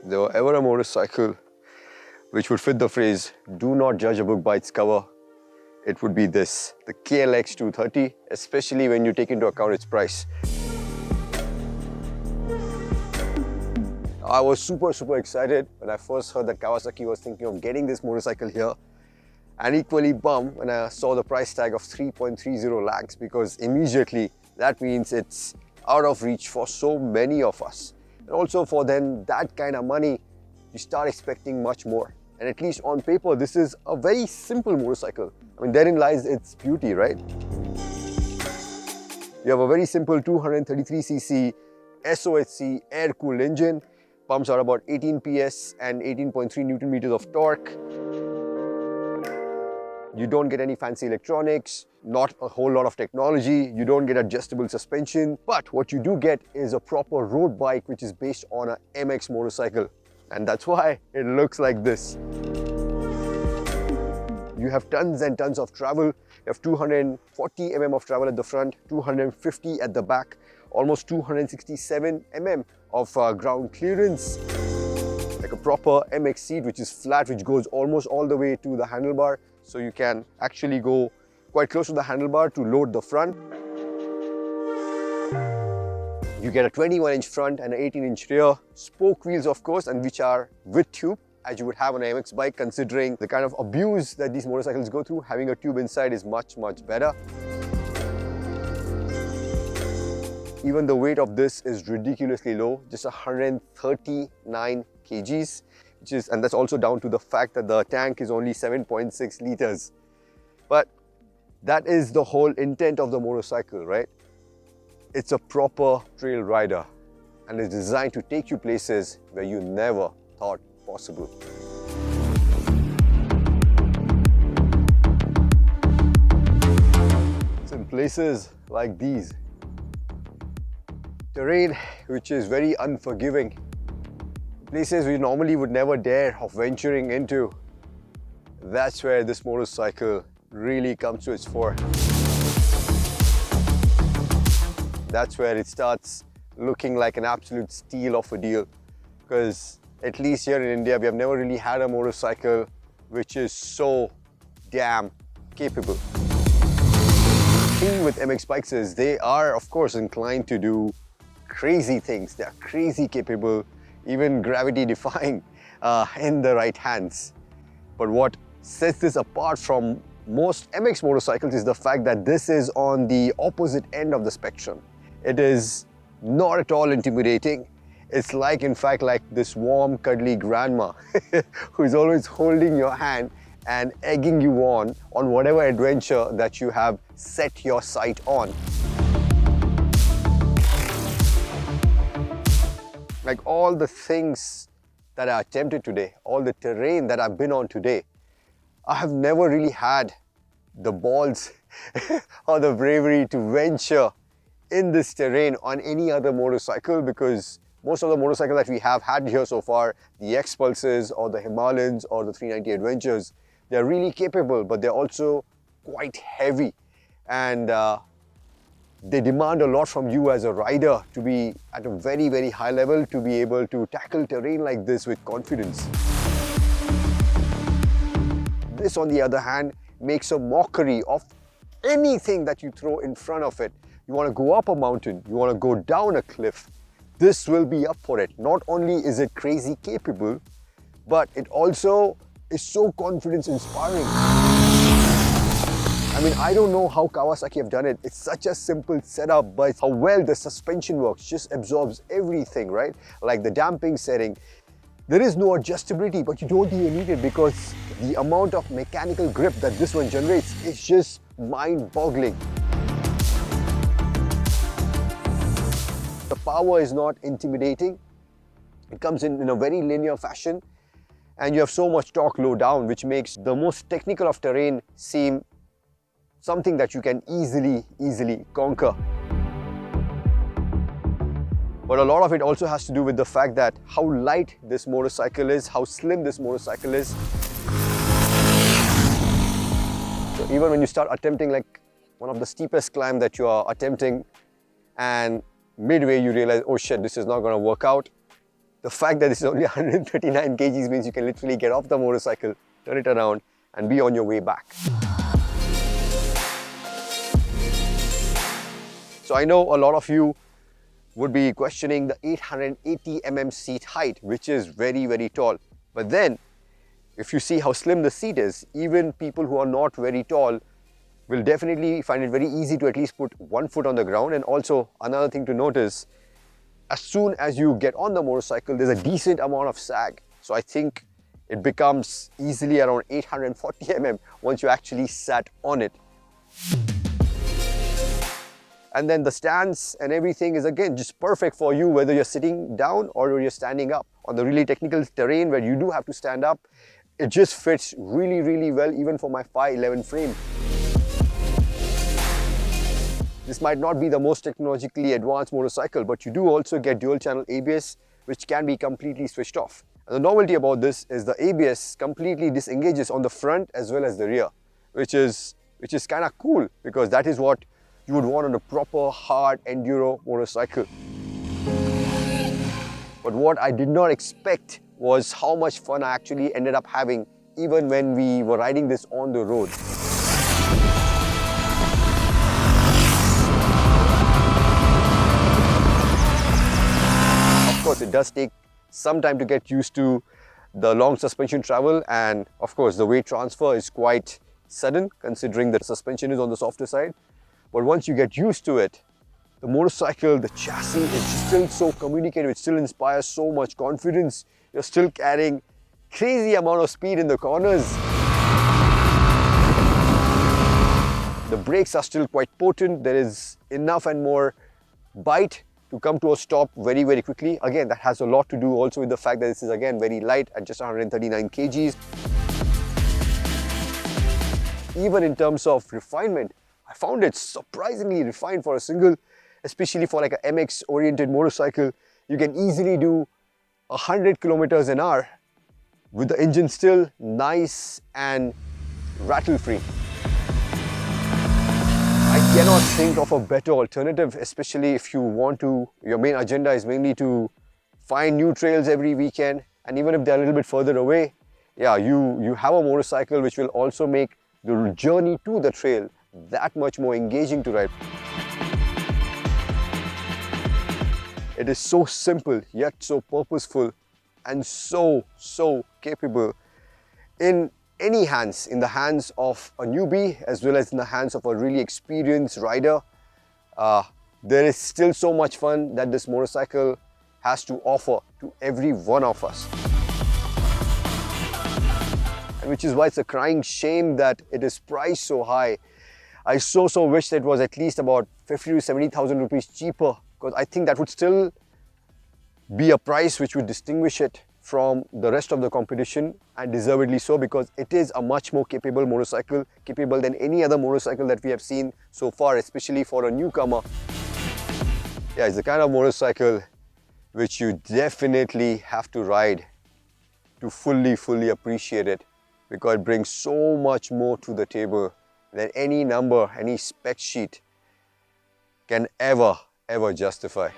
there were ever a motorcycle which would fit the phrase, do not judge a book by its cover, it would be this, the KLX 230, especially when you take into account its price. I was super excited when I first heard that Kawasaki was thinking of getting this motorcycle here, and equally bummed when I saw the price tag of 3.30 lakhs, because immediately that means it's out of reach for so many of us. And also for then that kind of money, you start expecting much more. And at least on paper, this is a very simple motorcycle. I mean, therein lies its beauty, right? You have a very simple 233cc SOHC air-cooled engine, pumps out about 18 PS and 18.3 Newton meters of torque. You don't get any fancy electronics, not a whole lot of technology, you don't get adjustable suspension, but what you do get is a proper road bike which is based on a MX motorcycle, and that's why it looks like this. You have tons and tons of travel. You have 240 mm of travel at the front, 250 at the back, almost 267 mm of ground clearance. Like a proper MX seat which is flat, which goes almost all the way to the handlebar. So you can actually go quite close to the handlebar to load the front. You get a 21-inch front and an 18-inch rear. Spoke wheels, of course, and which are with tube, as you would have on an MX bike, considering the kind of abuse that these motorcycles go through. Having a tube inside is much better. Even the weight of this is ridiculously low, just 139 kgs. And that's also down to the fact that the tank is only 7.6 liters. But that is the whole intent of the motorcycle, right? It's a proper trail rider and is designed to take you places where you never thought possible. It's in places like these. Terrain which is very unforgiving. Places we normally would never dare of venturing into. That's where this motorcycle really comes to its fore. That's where it starts looking like an absolute steal of a deal. Because at least here in India, we have never really had a motorcycle which is so damn capable. The thing with MX bikes is they are, of course, inclined to do crazy things. They are crazy capable, even gravity-defying in the right hands. But what sets this apart from most MX motorcycles is the fact that this is on the opposite end of the spectrum. It is not at all intimidating. It's like, in fact, like this warm, cuddly grandma who is always holding your hand and egging you on whatever adventure that you have set your sight on. Like all the things that I attempted today, all the terrain that I've been on today, I have never really had the balls or the bravery to venture in this terrain on any other motorcycle, because most of the motorcycles that we have had here so far, the X-Pulses or the Himalayans or the 390 Adventures, they're really capable, but they're also quite heavy. And they demand a lot from you as a rider to be at a very high level to be able to tackle terrain like this with confidence. This, on the other hand, makes a mockery of anything that you throw in front of it. You want to go up a mountain, you want to go down a cliff, this will be up for it. Not only is it crazy capable, but it also is so confidence inspiring. I mean, I don't know how Kawasaki have done it. It's such a simple setup, but how well the suspension works, just absorbs everything, right? Like the damping setting. There is no adjustability, but you don't even need it, because the amount of mechanical grip that this one generates is just mind-boggling. The power is not intimidating. It comes in a very linear fashion, and you have so much torque low down, which makes the most technical of terrain seem something that you can easily conquer. But a lot of it also has to do with the fact that how light this motorcycle is, how slim this motorcycle is. So even when you start attempting like one of the steepest climb that you are attempting, and midway you realize, oh shit, this is not going to work out, the fact that this is only 139 kgs means you can literally get off the motorcycle, turn it around and be on your way back. So I know a lot of you would be questioning the 880 mm seat height, which is very, very tall. But then, if you see how slim the seat is, even people who are not very tall will definitely find it very easy to at least put one foot on the ground. And also, another thing to notice, as soon as you get on the motorcycle, there's a decent amount of sag. So I think it becomes easily around 840 mm once you actually sat on it. And then the stance and everything is again just perfect for you, whether you're sitting down or you're standing up. On the really technical terrain where you do have to stand up, it just fits really, really well, even for my 511 frame. This might not be the most technologically advanced motorcycle, but you do also get dual channel ABS, which can be completely switched off. And the novelty about this is the ABS completely disengages on the front as well as the rear, which is kind of cool, because that is what you would want on a proper hard enduro motorcycle. But what I did not expect was how much fun I actually ended up having even when we were riding this on the road. Of course, it does take some time to get used to the long suspension travel, and of course the weight transfer is quite sudden considering that the suspension is on the softer side. But once you get used to it, the motorcycle, the chassis is still so communicative, it still inspires so much confidence. You're still carrying crazy amount of speed in the corners. The brakes are still quite potent. There is enough and more bite to come to a stop very, very quickly. Again, that has a lot to do also with the fact that this is again very light at just 139 kgs. Even in terms of refinement, I found it surprisingly refined for a single, especially for like a MX oriented motorcycle. You can easily do 100 kilometers an hour with the engine still nice and rattle free. I cannot think of a better alternative, especially if you want to, your main agenda is mainly to find new trails every weekend, and even if they're a little bit further away, yeah, you have a motorcycle which will also make the journey to the trail that much more engaging to ride. It is so simple yet so purposeful and so capable in any hands, in the hands of a newbie as well as in the hands of a really experienced rider. There is still so much fun that this motorcycle has to offer to every one of us. And which is why it's a crying shame that it is priced so high. I so wish that it was at least about 50 to 70,000 rupees cheaper, because I think that would still be a price which would distinguish it from the rest of the competition, and deservedly so, because it is a much more capable motorcycle, capable than any other motorcycle that we have seen so far, especially for a newcomer. Yeah, it's the kind of motorcycle which you definitely have to ride to fully appreciate it, because it brings so much more to the table than any number, any spec sheet can ever justify.